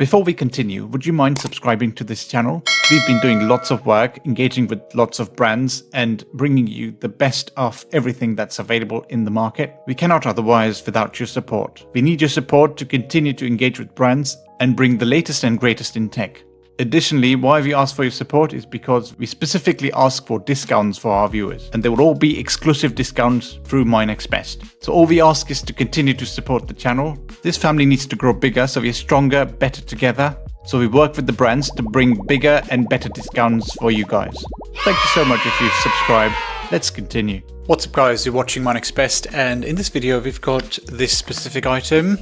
Before we continue, would you mind subscribing to this channel? We've been doing lots of work, engaging with lots of brands and bringing you the best of everything that's available in the market. We cannot otherwise without your support. We need your support to continue to engage with brands and bring the latest and greatest in tech. Additionally, why we ask for your support is because we specifically ask for discounts for our viewers, and they will all be exclusive discounts through MyNextBest. So all we ask is to continue to support the channel. This family needs to grow bigger, so we're stronger, better together. So we work with the brands to bring bigger and better discounts for you guys. Thank you so much if you've subscribed. Let's continue. What's up guys, you're watching MyNextBest, and in this video we've got this specific item,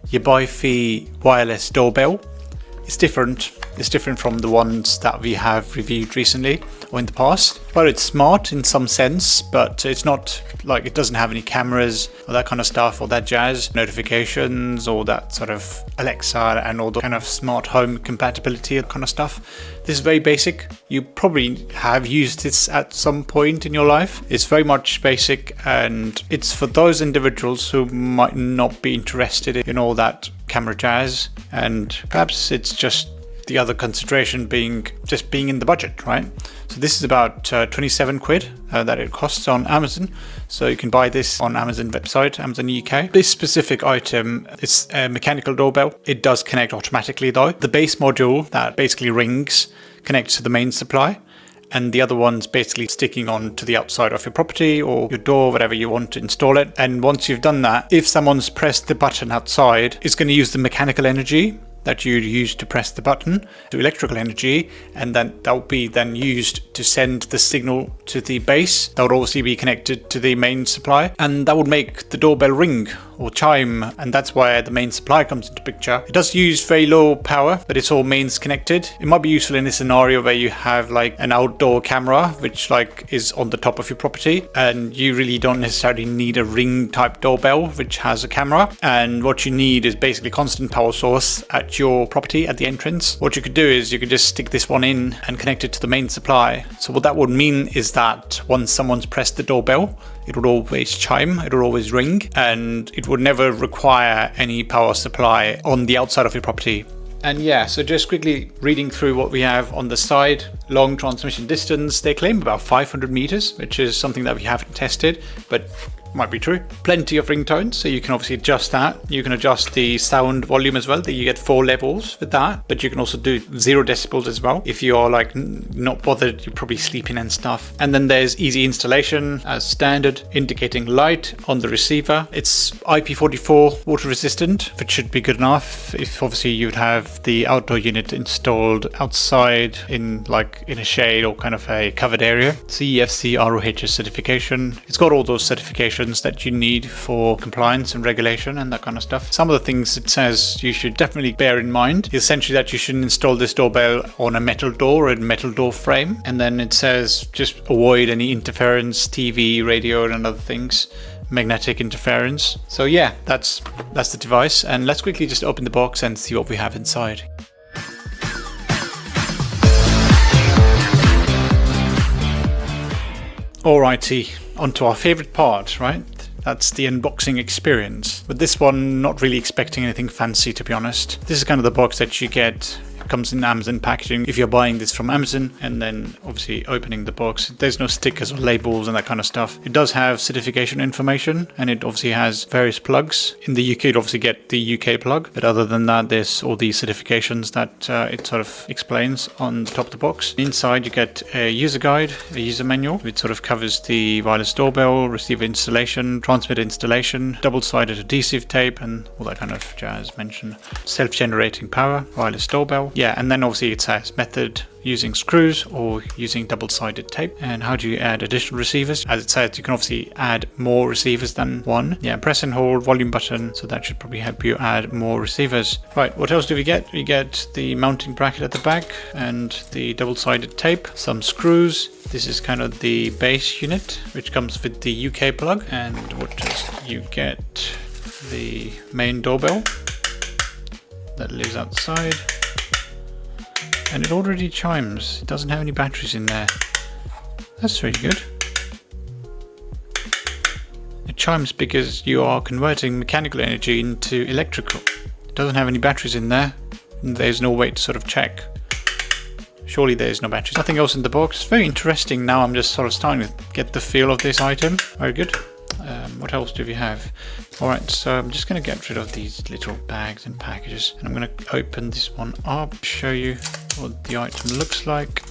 Yabife wireless doorbell. It's different from the ones that we have reviewed recently or in the past. Well, it's smart in some sense, but it's not like it doesn't have any cameras or that kind of stuff or that jazz, notifications or that sort of Alexa and all the kind of smart home compatibility kind of stuff. This is very basic. You probably have used this at some point in your life. It's very much basic, and it's for those individuals who might not be interested in all that camera jazz, and perhaps it's just the other consideration being just being in the budget, right? So this is about 27 quid that it costs on Amazon. So you can buy this on Amazon website, Amazon UK. This specific item is a mechanical doorbell. It does connect automatically though. The base module that basically rings connects to the main supply, and the other one's basically sticking on to the outside of your property or your door, whatever you want to install it. And once you've done that, if someone's pressed the button outside, it's going to use the mechanical energy that you'd use to press the button to electrical energy, and then that will be then used to send the signal to the base. That would obviously be connected to the main supply, and that would make the doorbell ring or chime, and that's why the main supply comes into picture. It does use very low power, but it's all mains connected. It might be useful in a scenario where you have like an outdoor camera which like is on the top of your property, and you really don't necessarily need a ring type doorbell which has a camera, and what you need is basically constant power source at your property at the entrance. What you could do is you could just stick this one in and connect it to the main supply. So what that would mean is that once someone's pressed the doorbell, it would always chime, it would always ring, and it would never require any power supply on the outside of your property. And yeah, so just quickly reading through what we have on the side. Long transmission distance, they claim about 500 meters, which is something that we haven't tested, but might be true. Plenty of ringtones, so you can obviously adjust that. You can adjust the sound volume as well. You get 4 levels with that, but you can also do 0 decibels as well. If you're like not bothered, you're probably sleeping and stuff. And then there's easy installation as standard, indicating light on the receiver. It's IP44 water resistant, which should be good enough if obviously you'd have the outdoor unit installed outside in a shade or kind of a covered area. CEFC ROHS certification. It's got all those certifications that you need for compliance and regulation and that kind of stuff. Some of the things it says you should definitely bear in mind is essentially that you shouldn't install this doorbell on a metal door or a metal door frame. And then it says just avoid any interference, TV, radio and other things, magnetic interference. So yeah, that's the device, and let's quickly just open the box and see what we have inside. Alrighty, on to our favorite part, right? That's the unboxing experience. With this one, not really expecting anything fancy, to be honest. This is kind of the box that you get. It comes in Amazon packaging if you're buying this from Amazon, and then obviously opening the box. There's no stickers or labels and that kind of stuff. It does have certification information, and it obviously has various plugs. In the UK, you'd obviously get the UK plug, but other than that, there's all these certifications that it sort of explains on the top of the box. Inside, you get a user guide, a user manual, which sort of covers the wireless doorbell, receiver installation, transmitter installation, double-sided adhesive tape, and all that kind of jazz mentioned. Self-generating power, wireless doorbell. Yeah, and then obviously it says method using screws or using double-sided tape. And how do you add additional receivers? As it says, you can obviously add more receivers than one. Yeah, press and hold volume button, so that should probably help you add more receivers. Right, what else do we get? We get the mounting bracket at the back and the double-sided tape, some screws. This is kind of the base unit, which comes with the UK plug. And what does you get? The main doorbell that lives outside. And it already chimes. It doesn't have any batteries in there. That's really good. It chimes because you are converting mechanical energy into electrical. It doesn't have any batteries in there. there's no way to sort of check. Surely there is no batteries. Nothing else in the box. It's very interesting. Now I'm just sort of starting to get the feel of this item. Very good. What else do we have? Alright, so I'm just going to get rid of these little bags and packages. And I'm going to open this one up, show you what the item looks like.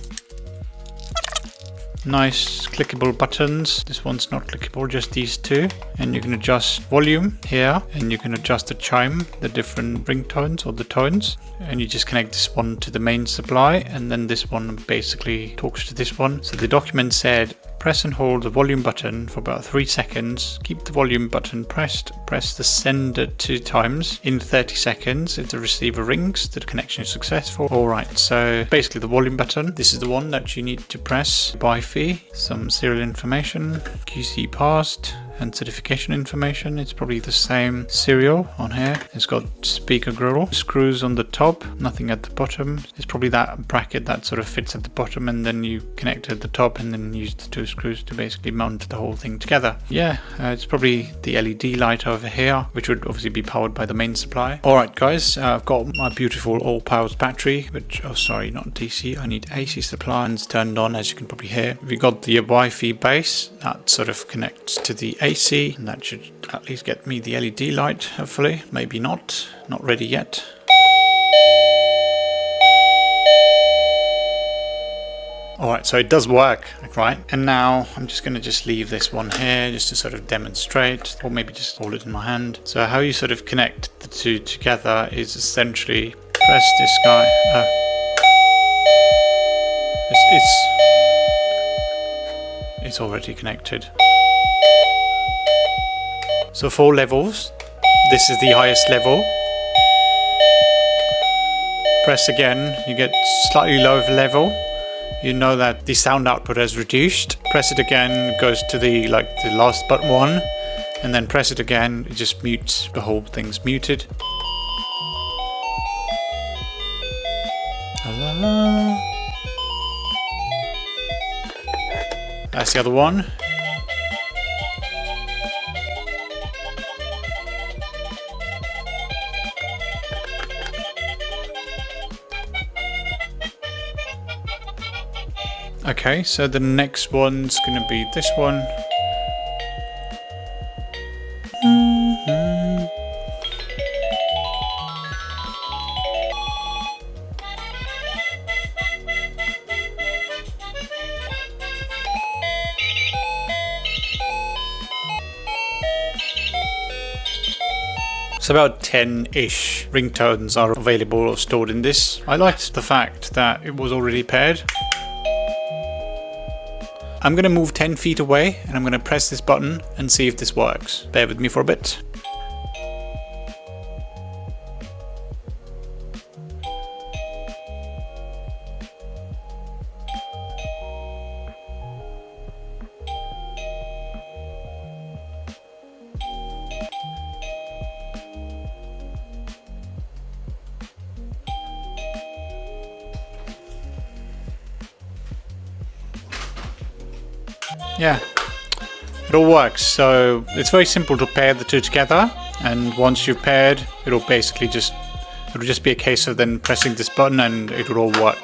Nice clickable buttons. This one's not clickable, just these two. And you can adjust volume here, and you can adjust the chime, the different ringtones or the tones. And you just connect this one to the main supply, and then this one basically talks to this one. So the document said, press and hold the volume button for about 3 seconds. Keep the volume button pressed. Press the sender 2 times. In 30 seconds, if the receiver rings, the connection is successful. Alright, so basically the volume button. This is the one that you need to press. Yabife, some serial information, QC passed, and certification information. It's probably the same serial on here. It's got speaker grill, screws on the top, nothing at the bottom. It's probably that bracket that sort of fits at the bottom, and then you connect at the top and then use the 2 screws to basically mount the whole thing together. Yeah, it's probably the LED light over here, which would obviously be powered by the main supply. Alright guys, I've got my beautiful all powered battery, which, oh sorry, not DC, I need AC supply, and it's turned on as you can probably hear. We got the Yabife base that sort of connects to the AC, and that should at least get me the LED light, hopefully. Maybe not ready yet. Alright, so it does work, right? And now I'm just going to leave this one here just to sort of demonstrate, or maybe just hold it in my hand. So how you sort of connect the two together is essentially press this guy. It's already connected. So 4 levels. This is the highest level. Press again, you get slightly lower level. You know that the sound output has reduced. Press it again, it goes to the last button one, and then press it again, it just mutes, the whole thing's muted. La, la, la. That's the other one. Okay, so the next one's going to be this one. So about 10-ish ringtones are available or stored in this. I liked the fact that it was already paired. I'm going to move 10 feet away and I'm going to press this button and see if this works. Bear with me for a bit. Yeah, it all works. So it's very simple to pair the two together, and once you've paired, it'll just be a case of then pressing this button and it will all work.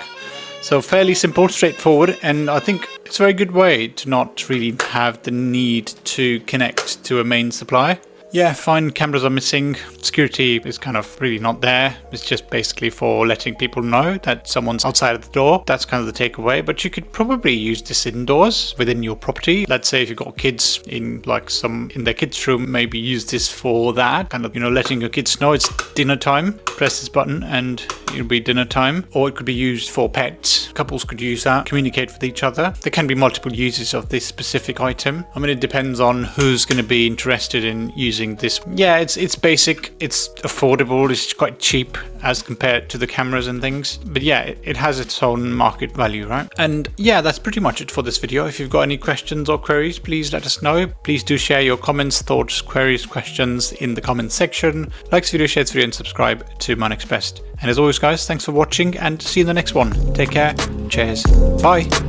So fairly simple, straightforward, and I think it's a very good way to not really have the need to connect to a main supply. Yeah, fine, cameras are missing, security is kind of really not there. It's just basically for letting people know that someone's outside of the door. That's kind of the takeaway, but you could probably use this indoors within your property. Let's say if you've got kids in their kids' room, maybe use this for that, kind of, letting your kids know it's dinner time. Press this button and it'll be dinner time. Or it could be used for pets. Couples could use that, communicate with each other. There can be multiple uses of this specific item. I mean, it depends on who's going to be interested in using this. Yeah, it's basic, it's affordable, it's quite cheap as compared to the cameras and things. But yeah, it has its own market value, right? And yeah, that's pretty much it for this video. If you've got any questions or queries, please let us know. Please do share your comments, thoughts, queries, questions in the comments section. Like this video, share this video, and subscribe to MyNextBest. And as always, guys, thanks for watching and see you in the next one. Take care. Cheers. Bye.